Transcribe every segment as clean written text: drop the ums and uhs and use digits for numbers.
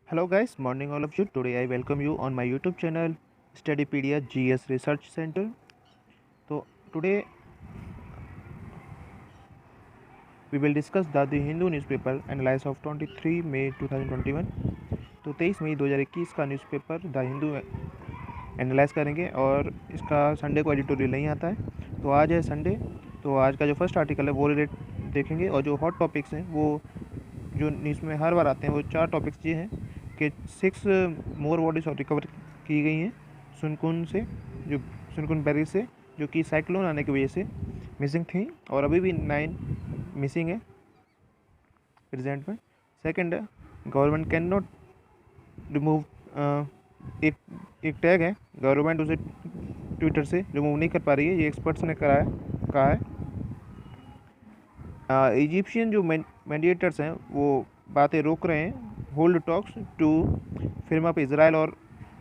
Hello guys, morning all of you. Today I welcome you on my YouTube channel Studypedia GS Research Center. So today we will discuss the Hindu newspaper analysis of 23 मई 2021. तो 23 मई 2021 का newspaper the Hindu analyse करेंगे और इसका Sunday को editorial नहीं आता है। तो आज है संडे, तो आज का जो फर्स्ट आर्टिकल है वो रिलेट देखेंगे और जो हॉट टॉपिक्स हैं वो जो न्यूज़ में हर बार आते हैं वो 4 टॉपिक्स ये हैं कि 6 मोर बॉडीज रिकवर की गई हैं सुनकुन से, जो सुनकुन बैरी से, जो कि साइक्लोन आने की वजह से मिसिंग थी और अभी भी 9 मिसिंग है प्रेजेंट में। सेकंड है गवर्नमेंट कैन नॉट रिमूव, एक एक टैग है, गवर्नमेंट उसे ट्विटर से रिमूव नहीं कर पा रही है, ये एक्सपर्ट्स ने कहा है। इजिप्शियन जो मीडिएटर्स हैं वो बातें रोक रहे हैं, hold talks to firm up Israel, और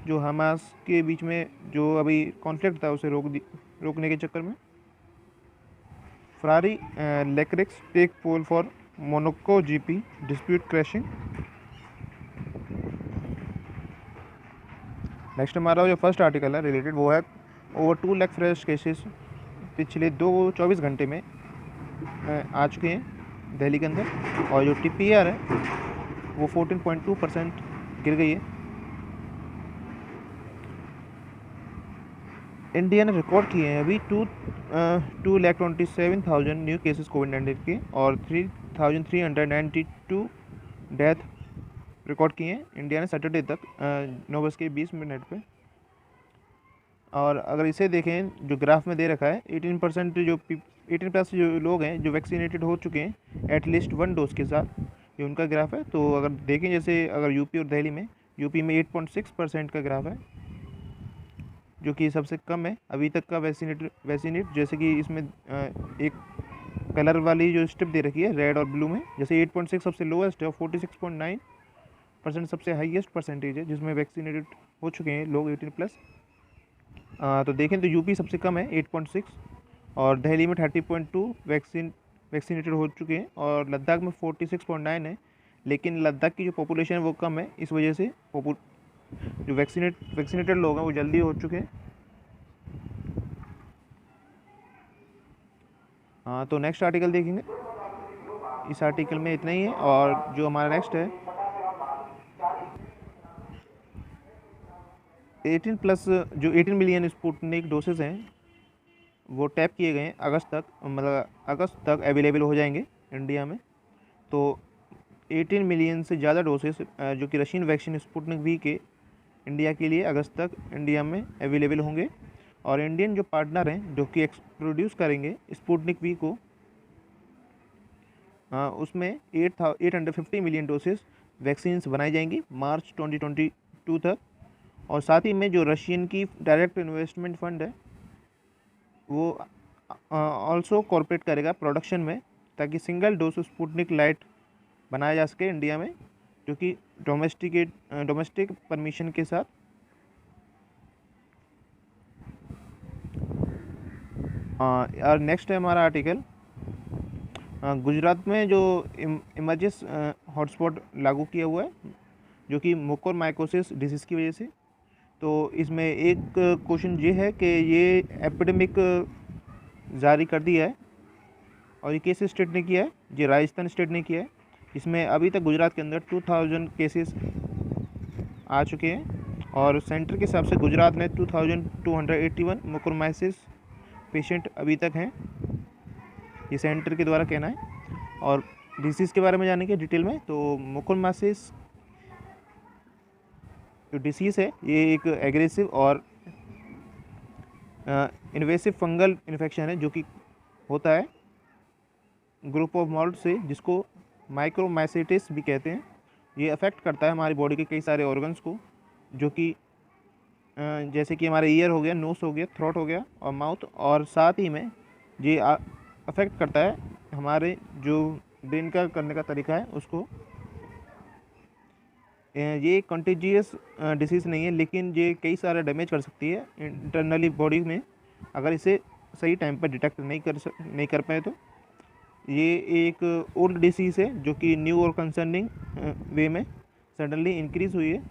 जो हमास के बीच में जो अभी कॉन्फ्लिक्ट था उसे रोकने के चक्कर में। Ferrari Leclerc's take pole for Monaco GP dispute crashing. Next हमारा जो फर्स्ट आर्टिकल है रिलेटेड वो है ओवर 2 लाख फ्रेश केसेस पिछले 24 घंटे में आ चुके हैं दिल्ली के अंदर, और जो TPR है वो 14.2% गिर गई है। इंडिया ने रिकॉर्ड किए हैं अभी 2,27,000 न्यू केसेस कोविड-19 के और 3,392 डेथ रिकॉर्ड किए हैं इंडिया ने सैटरडे तक 9:20 पे। और अगर इसे देखें जो ग्राफ में दे रखा है 18% जो 18+ जो लोग हैं जो वैक्सीनेटेड हो चुके हैं एटलीस्ट 1 डोज के साथ, ये उनका ग्राफ है। तो अगर देखें जैसे अगर यूपी और दिल्ली में, यूपी में 8.6% का ग्राफ है जो कि सबसे कम है अभी तक का वैक्सीनेट। जैसे कि इसमें एक कलर वाली जो स्ट्रिप दे रखी है रेड और ब्लू में, जैसे 8.6 सबसे लोएस्ट है और 46.9% सबसे हाईएस्ट परसेंटेज है जिसमें वैक्सीनेटेड हो चुके हैं लोग 18+। तो देखें तो यूपी सबसे कम है 8.6 और दिल्ली में 30.2 वैक्सीनेटेड हो चुके हैं और लद्दाख में 46.9 है। लेकिन लद्दाख की जो पॉपुलेशन है वो कम है, इस वजह से जो वैक्सीनेटेड लोग हैं वो जल्दी हो चुके हैं। तो नेक्स्ट आर्टिकल देखेंगे, इस आर्टिकल में इतना ही है। और जो हमारा नेक्स्ट है 18+, जो 18 मिलियन स्पुतनिक डोसेज हैं वो टैप किए गए हैं अगस्त तक, मतलब अगस्त तक अवेलेबल हो जाएंगे इंडिया में। तो 18 मिलियन से ज़्यादा डोसेस जो कि रशियन वैक्सीन स्पुतनिक वी के इंडिया के लिए अगस्त तक इंडिया में अवेलेबल होंगे। और इंडियन जो पार्टनर हैं जो कि प्रोड्यूस करेंगे स्पुतनिक वी को, उसमें 850 मिलियन डोसेस वैक्सीन्स बनाई जाएंगी मार्च 2022 तक। और साथ ही में जो रशियन की डायरेक्ट इन्वेस्टमेंट फंड है वो ऑल्सो कॉर्पोरेट करेगा प्रोडक्शन में, ताकि सिंगल डोज स्पुतनिक लाइट बनाया जा सके इंडिया में, जो कि डोमेस्टिक परमिशन के साथ। और नेक्स्ट है हमारा आर्टिकल, गुजरात में जो इमरजेंस हॉटस्पॉट लागू किया हुआ है जो कि मुकोरमाइकोसिस डिसीज़ की वजह से। तो इसमें एक क्वेश्चन ये है कि ये एपिडेमिक जारी कर दिया है और ये किस स्टेट ने किया है, ये राजस्थान स्टेट ने किया है। इसमें अभी तक गुजरात के अंदर 2000 केसेस आ चुके हैं और सेंटर के हिसाब से गुजरात में 2281 मुकोरमाइसिस पेशेंट अभी तक हैं, ये सेंटर के द्वारा कहना है। और डिसीज़ के बारे में जानेंगे डिटेल में। तो मुकोरमाइसिस जो डिसीज़ है ये एक एग्रेसिव और इन्वेसिव फंगल इन्फेक्शन है जो कि होता है ग्रुप ऑफ माउथ से, जिसको माइक्रोमाइसेटिस भी कहते हैं। ये अफेक्ट करता है हमारी बॉडी के कई सारे ऑर्गन्स को, जो कि जैसे कि हमारे ईयर हो गया, नोस हो गया, थ्रोट हो गया और माउथ। और साथ ही में ये अफेक्ट करता है हमारे जो ब्रेन का करने का तरीका है उसको। ये कंटेजियस डिसीज़ नहीं है, लेकिन ये कई सारा डैमेज कर सकती है इंटरनली बॉडी में अगर इसे सही टाइम पर डिटेक्ट नहीं कर पाए तो। ये एक ओल्ड डिसीज़ है जो कि न्यू और कंसर्निंग वे में सडनली इंक्रीज हुई है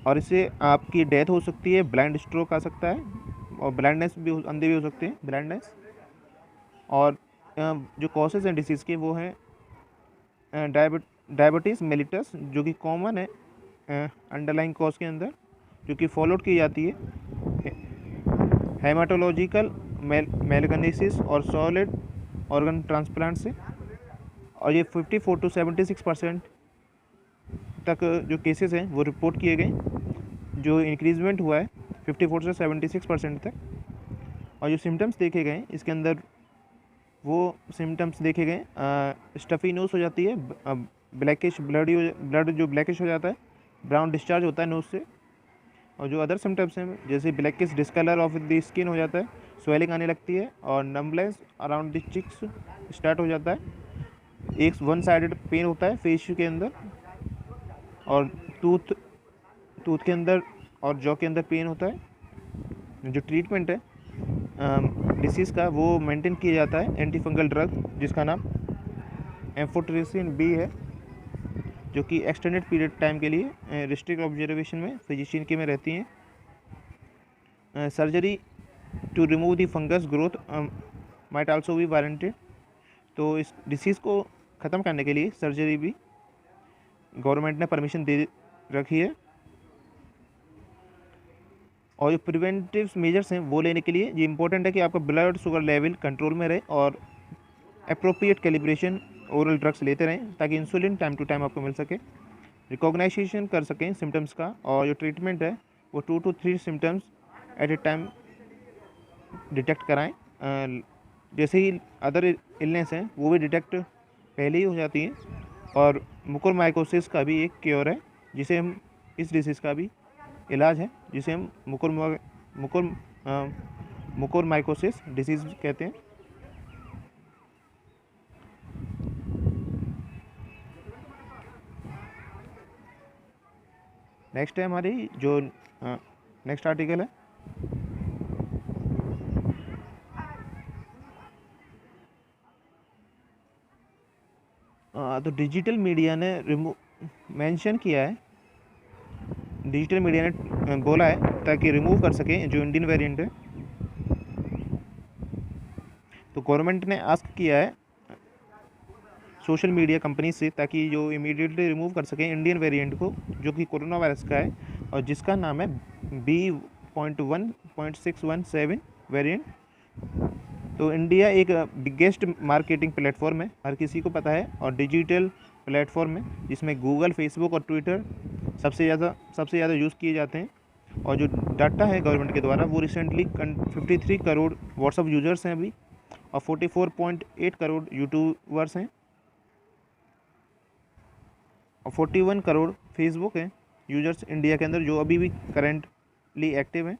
और इससे आपकी डेथ हो सकती है, ब्लाइंड स्ट्रोक आ सकता है और ब्लाइंडनेस भी अंधे भी हो सकते हैं, ब्लाइंडनेस। और जो कॉजेज हैं डिसीज़ के वो हैं डायबिटीज़ मेलिटस, जो कि कॉमन है अंडरलाइंग कॉज के अंदर, जो कि फॉलोड की जाती है हेमाटोलॉजिकल मैलिग्नेसिस और सॉलिड ऑर्गन ट्रांसप्लांट से। और ये 54 to 76% तक जो केसेस हैं वो रिपोर्ट किए गए, जो इंक्रीजमेंट हुआ है 54 से 76% तक। और जो सिम्टम्स देखे गए इसके अंदर वो सिम्टम्स देखे गए, स्टफ़ी नोज़ हो जाती है, ब्लैकिश ब्लड जो ब्लैकिश हो जाता है, ब्राउन डिस्चार्ज होता है नोज़ से। और जो अदर सिम्टम्स हैं जैसे blackish discolour of the skin हो जाता है, स्वेलिंग आने लगती है और numbness around the cheeks start हो जाता है, एक वन साइडेड पेन होता है फेस के अंदर, और टूथ के अंदर और जॉ के अंदर पेन होता है। जो ट्रीटमेंट है डिसीज़ का वो मेंटेन किया जाता है एंटी फंगल ड्रग जिसका नाम एम्फोटेरेसिन बी है, जो कि एक्सटेंडेड पीरियड टाइम के लिए रिस्ट्रिक्ट ऑब्जर्वेशन में फिजिशियन के में रहती हैं। Surgery to remove the fungus growth might also be warranted. तो इस डिसीज़ को ख़त्म करने के लिए सर्जरी भी गवर्नमेंट ने परमिशन दे रखी है। और जो प्रिवेंटिव मेजर्स हैं वो लेने के लिए ये इंपॉर्टेंट है कि आपका ब्लड शुगर लेवल कंट्रोल में रहे और अप्रोप्रिएट कैलिब्रेशन ओरल ड्रग्स लेते रहें ताकि इंसुलिन टाइम टू टाइम आपको मिल सके, रिकॉग्नाइजेशन कर सकें सिम्टम्स का। और जो ट्रीटमेंट है वो 2 to 3 symptoms at a time detect कराएं। जैसे ही अदर इलनेस हैं वो भी डिटेक्ट पहले ही हो जाती हैं। और मुकोरमाइकोसिस का भी एक क्योर है, जिसे हम इस डिसीज़ का भी इलाज है जिसे हम मुकोरमाइकोसिस डिसीज़ कहते हैं। नेक्स्ट है हमारी जो नेक्स्ट आर्टिकल है तो डिजिटल मीडिया ने मेंशन किया है, डिजिटल मीडिया ने बोला है ताकि रिमूव कर सकें जो इंडियन वेरिएंट है। तो गवर्नमेंट ने आस्क किया है सोशल मीडिया कंपनी से ताकि जो इमीडिएटली रिमूव कर सकें इंडियन वेरिएंट को, जो कि कोरोना वायरस का है और जिसका नाम है B.1.617 वेरिएंट। तो इंडिया एक बिगेस्ट मार्केटिंग प्लेटफॉर्म है, हर किसी को पता है, और डिजिटल प्लेटफॉर्म है जिसमें गूगल, फेसबुक और ट्विटर सबसे ज़्यादा यूज़ किए जाते हैं। और जो डाटा है गवर्नमेंट के द्वारा वो रिसेंटली 53 करोड़ व्हाट्सअप यूज़र्स हैं अभी, और 44.8 करोड़ यूट्यूबर्स हैं, और 41 करोड़ फेसबुक हैं यूजर्स इंडिया के अंदर जो अभी भी करेंटली एक्टिव हैं।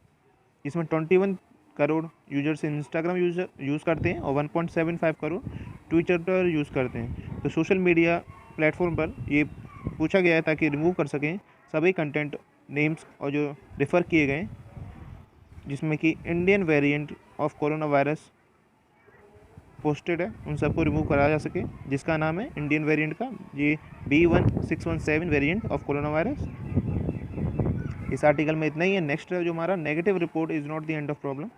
इसमें 21 करोड़ यूजर्स इंस्टाग्राम यूज़ करते हैं और 1.75 करोड़ ट्विटर यूज़ करते हैं। तो सोशल मीडिया प्लेटफॉर्म पर ये पूछा गया है ताकि रिमूव कर सकें सभी कंटेंट नेम्स और जो रेफ़र किए गए जिसमें कि Indian variant of corona virus posted है उन सबको रिमूव करा जा सके, जिसका नाम है इंडियन वेरिएंट का ये B.1.617 variant of corona virus. इस आर्टिकल में इतना ही है। नेक्स्ट जो हमारा negative report is not the end of problem.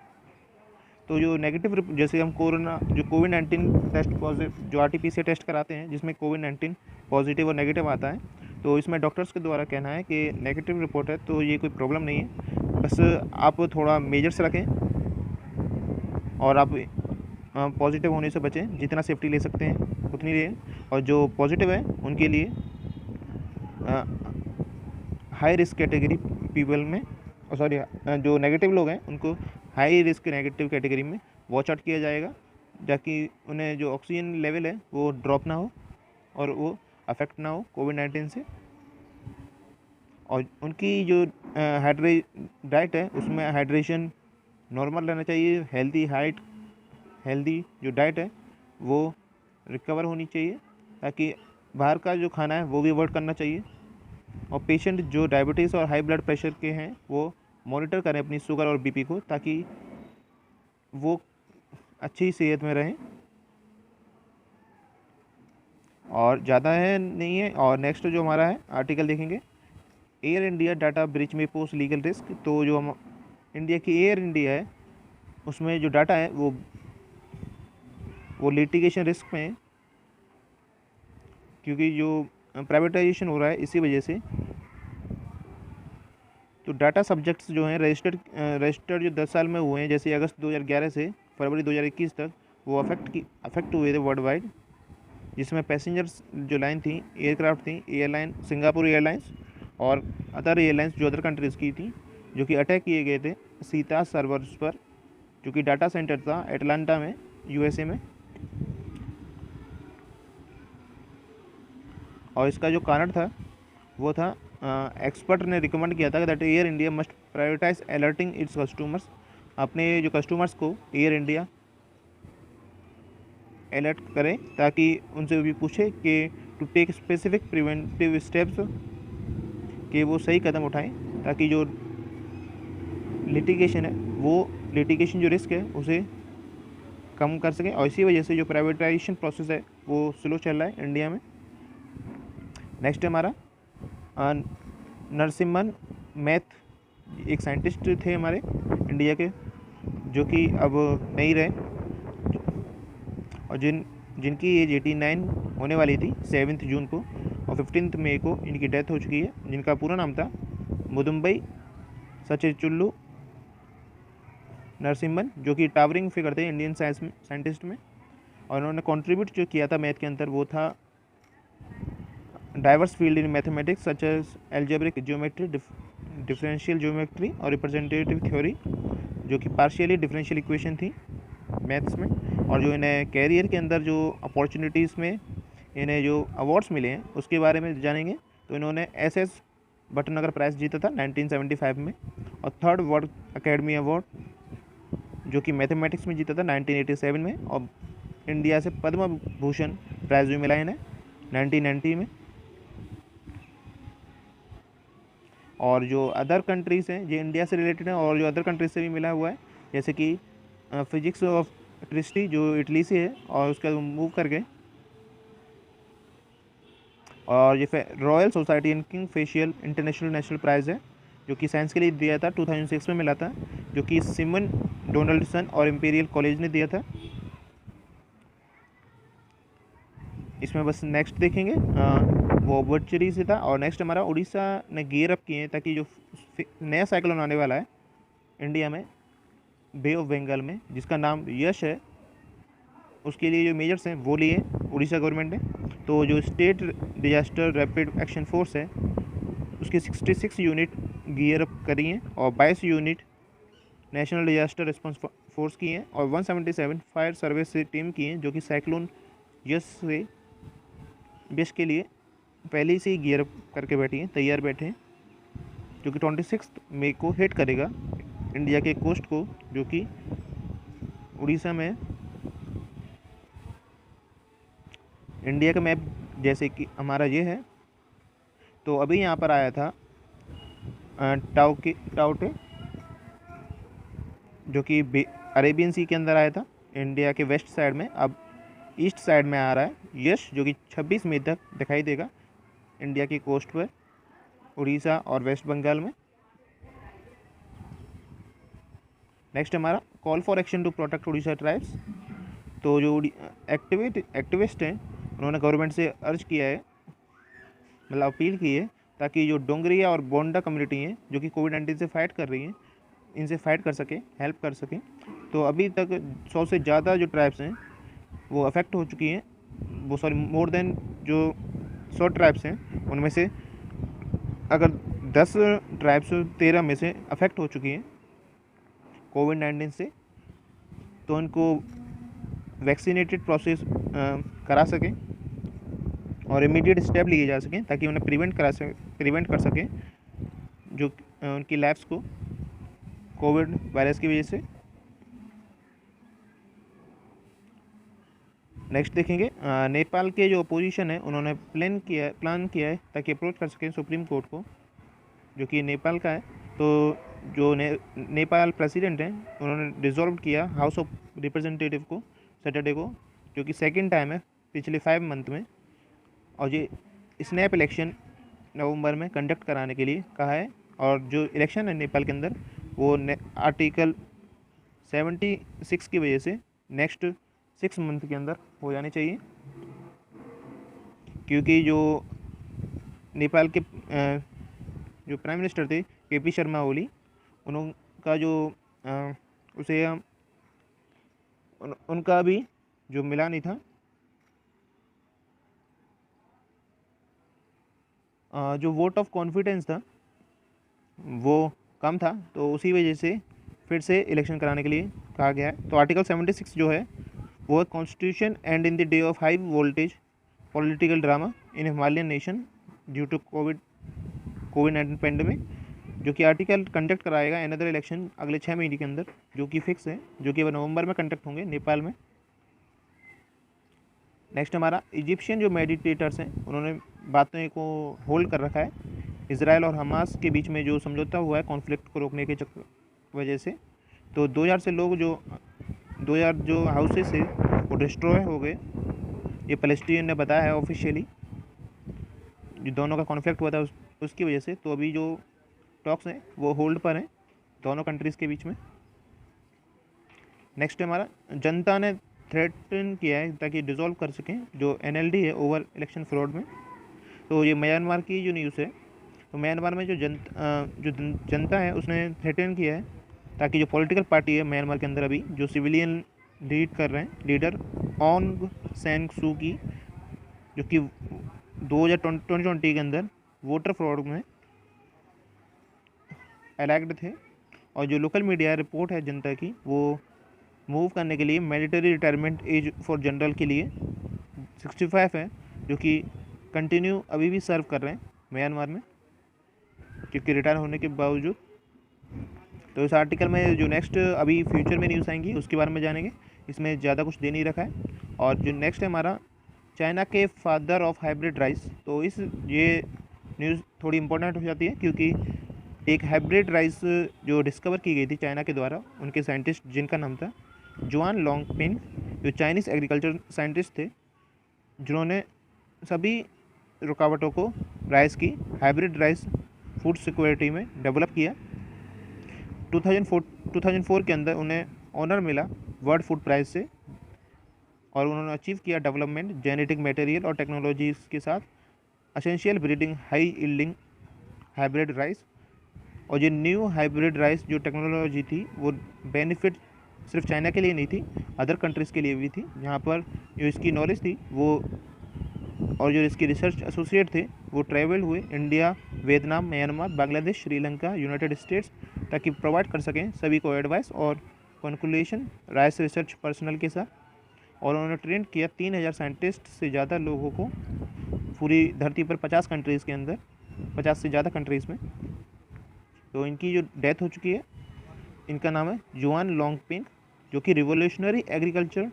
तो जो नेगेटिव जैसे हम कोविड-19 टेस्ट पॉजिटिव जो RT-PCR टेस्ट कराते हैं जिसमें कोविड-19 पॉजिटिव और नेगेटिव आता है, तो इसमें डॉक्टर्स के द्वारा कहना है कि नेगेटिव रिपोर्ट है तो ये कोई प्रॉब्लम नहीं है, बस आप थोड़ा मेजर्स रखें और आप पॉजिटिव होने से बचें, जितना सेफ्टी ले सकते हैं उतनी लें। और जो पॉजिटिव है उनके लिए हाई रिस्क कैटेगरी पीपल में, सॉरी जो नेगेटिव लोग हैं उनको हाई रिस्क नेगेटिव कैटेगरी में वॉच आउट किया जाएगा, ताकि उन्हें जो ऑक्सीजन लेवल है वो ड्रॉप ना हो और वो अफेक्ट ना हो कोविड-19 से। और उनकी जो डाइट है उसमें हाइड्रेशन नॉर्मल रहना चाहिए, हेल्दी जो डाइट है वो रिकवर होनी चाहिए, ताकि बाहर का जो खाना है वो भी अवॉइड करना चाहिए। और पेशेंट जो डायबिटीज़ और हाई ब्लड प्रेशर के हैं वो मॉनिटर करें अपनी शुगर और BP को, ताकि वो अच्छी सेहत में रहें। और ज़्यादा है नहीं है। और नेक्स्ट जो हमारा है आर्टिकल देखेंगे, एयर इंडिया डाटा ब्रीच में पोस्ट लीगल रिस्क। तो जो हम इंडिया की एयर इंडिया है उसमें जो डाटा है वो लिटिगेशन रिस्क में है, क्योंकि जो प्राइवेटाइजेशन हो रहा है इसी वजह से। तो डाटा सब्जेक्ट्स जो हैं रजिस्टर्ड जो 10 साल में हुए हैं, जैसे अगस्त 2011 से फरवरी 2021 तक, वो अफेक्ट हुए थे वर्ल्ड वाइड, जिसमें पैसेंजर्स जो लाइन थी, एयरक्राफ्ट थी, एयरलाइन सिंगापुर एयरलाइंस और अदर एयरलाइंस जो अदर कंट्रीज़ की थी, जो कि अटैक किए गए थे सीता सर्वर्स पर, जो कि डाटा सेंटर था एटलांटा में, यूएसए में। और इसका जो कारण था वो था, एक्सपर्ट ने रिकमेंड किया था that Air India must prioritise alerting its customers. अपने जो कस्टमर्स को एयर इंडिया अलर्ट करें, ताकि उनसे भी पूछे कि to take specific preventive steps, कि वो सही कदम उठाएं ताकि जो लिटिगेशन है, वो लिटिगेशन जो रिस्क है उसे कम कर सकें। और इसी वजह से जो प्राइवेटाइजेशन प्रोसेस है वो स्लो चल रहा है इंडिया में। नेक्स्ट हमारा नरसिम्हन मैथ, एक साइंटिस्ट थे हमारे इंडिया के, जो कि अब नहीं रहे, और जिनकी एज 89 होने वाली थी 7 जून को, और 15 मई को इनकी डेथ हो चुकी है। जिनका पूरा नाम था मुदुम्बई सचेचुल्लू नरसिम्हन, जो कि टावरिंग फिगर थे इंडियन साइंटिस्ट में। और उन्होंने कंट्रीब्यूट जो किया था मैथ के अंदर वो था diverse field in mathematics such as algebraic geometry, differential geometry और रिप्रेजेंटेटिव थ्योरी, जो कि पार्शियली डिफरेंशियल इक्वेशन थी मैथ्स में। और जो इन्हें कैरियर के अंदर जो अपॉर्चुनिटीज़ में इन्हें जो अवार्ड्स मिले हैं उसके बारे में जानेंगे। तो इन्होंने SS भटनागर प्राइज़ जीता था 1975 में, और 3rd वर्ल्ड अकेडमी अवार्ड जो कि मैथमेटिक्स में जीता था 1987 में, और इंडिया से पद्म भूषण प्राइज़ भी मिला इन्हें 1990 में। और जो अदर कंट्रीज़ हैं जो इंडिया से रिलेटेड हैं और जो अदर कंट्रीज से भी मिला हुआ है, जैसे कि फिजिक्स ऑफ ट्रिस्टी जो इटली से है और उसका मूव कर गए। और ये royal society in King Faisal international national prize है, जो कि साइंस के लिए दिया था 2006 में मिला था, जो कि सिमन डोनाल्डसन और इंपीरियल कॉलेज ने दिया था। इसमें बस नेक्स्ट देखेंगे वो बर्चरी से था। और नेक्स्ट हमारा उड़ीसा ने गियर अप किए हैं ताकि जो नया साइक्लोन आने वाला है इंडिया में बे ऑफ बंगाल में, जिसका नाम यश है, उसके लिए जो मेजर्स हैं वो लिए उड़ीसा गवर्नमेंट ने। तो जो state disaster rapid action force है उसकी 66 यूनिट गियर अप करी हैं, और 22 unit national disaster response force की हैं, और 177 फायर सर्विस से टीम की हैं, जो कि साइक्लोन यश के लिए पहले से ही गियर अप करके बैठी हैं, तैयार बैठे हैं, जो कि 26 मई को हिट करेगा इंडिया के कोस्ट को, जो कि उड़ीसा में। इंडिया का मैप जैसे कि हमारा ये है, तो अभी यहाँ पर आया था टाउटे, जो कि अरेबियन सी के अंदर आया था इंडिया के वेस्ट साइड में। अब ईस्ट साइड में आ रहा है यश, जो कि 26 मई तक दिखाई देगा इंडिया की कोस्ट पर, उड़ीसा और वेस्ट बंगाल में। नेक्स्ट हमारा call for action to protect Orissa tribes. तो जो एक्टिविस्ट हैं उन्होंने गवर्नमेंट से अर्ज किया है, मतलब अपील की है, ताकि जो डोंगरिया और बोंडा कम्युनिटी हैं जो कि कोविड-19 से फाइट कर रही हैं, इनसे फाइट कर सके, हेल्प कर सकें। तो अभी तक 100 से ज़्यादा जो ट्राइब्स हैं वो अफेक्ट हो चुकी हैं, वो सॉरी मोर देन जो 100 ट्राइब्स हैं उनमें से अगर 10 ट्राइब्स 13 में से अफेक्ट हो चुकी हैं कोविड-19 से, तो उनको वैक्सीनेटेड प्रोसेस करा सकें और इमीडिएट स्टेप लिए जा सकें, ताकि उन्हें प्रिवेंट कर सकें जो उनकी लैब्स को कोविड वायरस की वजह से। नेक्स्ट देखेंगे नेपाल के जो अपोजिशन है उन्होंने प्लान किया है ताकि अप्रोच कर सकें सुप्रीम कोर्ट को, जो कि नेपाल का है। तो जो नेपाल प्रेसिडेंट हैं उन्होंने डिसॉल्व किया हाउस ऑफ रिप्रेजेंटेटिव को सैटरडे को, जो कि सेकंड टाइम है पिछले 5 मंथ में। और ये स्नैप इलेक्शन नवंबर में कंडक्ट कराने के लिए कहा है। और जो इलेक्शन है नेपाल के अंदर वो आर्टिकल 76 की वजह से नेक्स्ट 6 मंथ के अंदर हो जाने चाहिए, क्योंकि जो नेपाल के जो प्राइम मिनिस्टर थे KP शर्मा ओली, उनका जो उसे उनका भी जो मिला नहीं था, जो वोट ऑफ कॉन्फिडेंस था वो कम था, तो उसी वजह से फिर से इलेक्शन कराने के लिए कहा गया है। तो आर्टिकल 76 जो है वो constitution and in the day of high voltage political drama in Himalayan nation due to कोविड-19 पेंडेमिक, जो कि आर्टिकल कंडक्ट कराएगा अनदर इलेक्शन अगले 6 महीने के अंदर, जो कि फिक्स है, जो कि नवंबर में कंडक्ट होंगे नेपाल में। नेक्स्ट हमारा इजिप्शियन जो मेडिटेटर्स हैं उन्होंने बातों को होल्ड कर रखा है इसराइल और हमास के बीच में जो समझौता हुआ है कॉन्फ्लिक्ट को रोकने के वजह से। तो 2000 जो हाउसेस है वो डिस्ट्रॉय हो गए, ये पैलेस्टीन ने बताया है ऑफिशियली, जो दोनों का कॉन्फ्लिक्ट हुआ था उसकी वजह से। तो अभी जो टॉक्स हैं वो होल्ड पर हैं दोनों कंट्रीज़ के बीच में। नेक्स्ट हमारा जनता ने थ्रेटन किया है ताकि डिसॉल्व कर सकें जो NLD है ओवर इलेक्शन फ्रॉड में। तो ये म्यांमार की जो न्यूज़ है, तो म्यांमार में जो जनता है उसने थ्रेटन किया है ताकि जो पॉलिटिकल पार्टी है म्यांमार के अंदर अभी जो सिविलियन लीड कर रहे हैं लीडर ऑन्ग सैन सू की, जो कि 2020 के अंदर वोटर फ्रॉड में इलेक्ट थे, और जो लोकल मीडिया रिपोर्ट है जनता की वो मूव करने के लिए mandatory retirement age for general के लिए 65 है, जो कि कंटिन्यू अभी भी सर्व कर रहे हैं म्यांमार में क्योंकि रिटायर होने के बावजूद। तो इस आर्टिकल में जो नेक्स्ट अभी फ्यूचर में न्यूज़ आएंगी उसके बारे में जानेंगे, इसमें ज़्यादा कुछ दे नहीं रखा है। और जो नेक्स्ट है हमारा चाइना के फादर ऑफ हाइब्रिड राइस, तो ये न्यूज़ थोड़ी इंपॉर्टेंट हो जाती है क्योंकि एक हाइब्रिड राइस जो डिस्कवर की गई थी चाइना के द्वारा, उनके साइंटिस्ट जिनका नाम था जुआन लोंगपिंग, जो चाइनीज़ एग्रीकल्चर साइंटिस्ट थे, जिन्होंने सभी रुकावटों को राइस की हाइब्रिड राइस फूड सिक्योरिटी में डेवलप किया। 2004 के अंदर उन्हें ऑनर मिला वर्ल्ड फूड प्राइज से, और उन्होंने अचीव किया डेवलपमेंट जेनेटिक मटेरियल और टेक्नोलॉजीज़ के साथ essential breeding high yielding hybrid rice. और ये न्यू हाइब्रिड राइस जो टेक्नोलॉजी थी वो बेनिफिट सिर्फ चाइना के लिए नहीं थी, अदर कंट्रीज़ के लिए भी थी, जहाँ पर जो इसकी नॉलेज थी वो और जो इसके रिसर्च एसोसिएट थे वो ट्रैवल हुए India, Vietnam, Myanmar, Bangladesh, Sri Lanka, United states, ताकि प्रोवाइड कर सकें सभी को एडवाइस और कंक्लूशन राइस रिसर्च पर्सनल के साथ। और उन्होंने ट्रेन किया 3000 साइंटिस्ट से ज़्यादा लोगों को पूरी धरती पर 50 कंट्रीज़ के अंदर, 50 से ज़्यादा कंट्रीज़ में। तो इनकी जो डेथ हो चुकी है, इनका नाम है जुआन लोंगपिंग, जो कि रिवोल्यूशनरी एग्रीकल्चर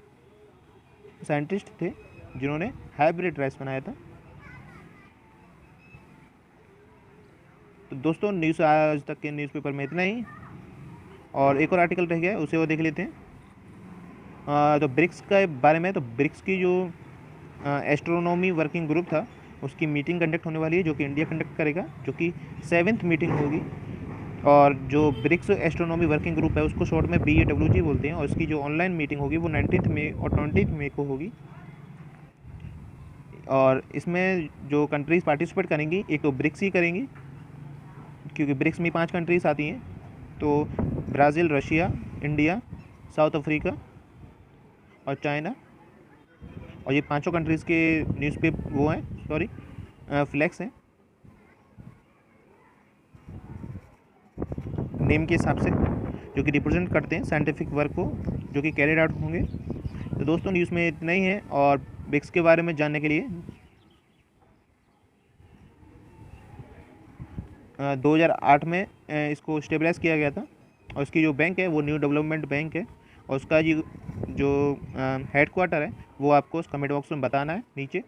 साइंटिस्ट थे जिन्होंने हाइब्रिड राइस बनाया था। तो दोस्तों न्यूज़ आज तक के न्यूज़पेपर में इतना ही, और एक और आर्टिकल रह गया है उसे वो देख लेते हैं। तो ब्रिक्स के बारे में, तो ब्रिक्स की जो एस्ट्रोनॉमी वर्किंग ग्रुप था उसकी मीटिंग कंडक्ट होने वाली है, जो कि इंडिया कंडक्ट करेगा, जो कि 7th मीटिंग होगी। और जो ब्रिक्स एस्ट्रोनॉमी वर्किंग ग्रुप है उसको शॉर्ट में BAWG बोलते हैं, और इसकी जो ऑनलाइन मीटिंग होगी वो 19 मई और 20 मई को होगी। और इसमें जो कंट्रीज़ पार्टिसिपेट करेंगी, एक तो ब्रिक्स ही करेंगी क्योंकि ब्रिक्स में 5 कंट्रीज़ आती हैं, तो Brazil, Russia, India, south Africa और चाइना। और ये 5 कंट्रीज़ के न्यूज़पेपर वो हैं फ्लैग्स हैं नेम के हिसाब से, जो कि रिप्रेजेंट करते हैं साइंटिफिक वर्क को जो कि कैरिड आउट होंगे। तो दोस्तों न्यूज़ में इतना ही है, और ब्रिक्स के बारे में जानने के लिए 2008 में इसको स्टेबलाइज किया गया था, और इसकी जो बैंक है वो न्यू डेवलपमेंट बैंक है, और उसका जो हेड क्वार्टर है वो आपको कमेंट बॉक्स में बताना है नीचे।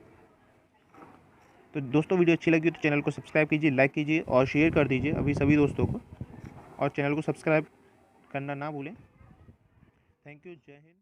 तो दोस्तों वीडियो अच्छी लगी तो चैनल को सब्सक्राइब कीजिए, लाइक कीजिए और शेयर कर दीजिए अभी सभी दोस्तों को, और चैनल को सब्सक्राइब करना ना भूलें। थैंक यू, जय हिंद।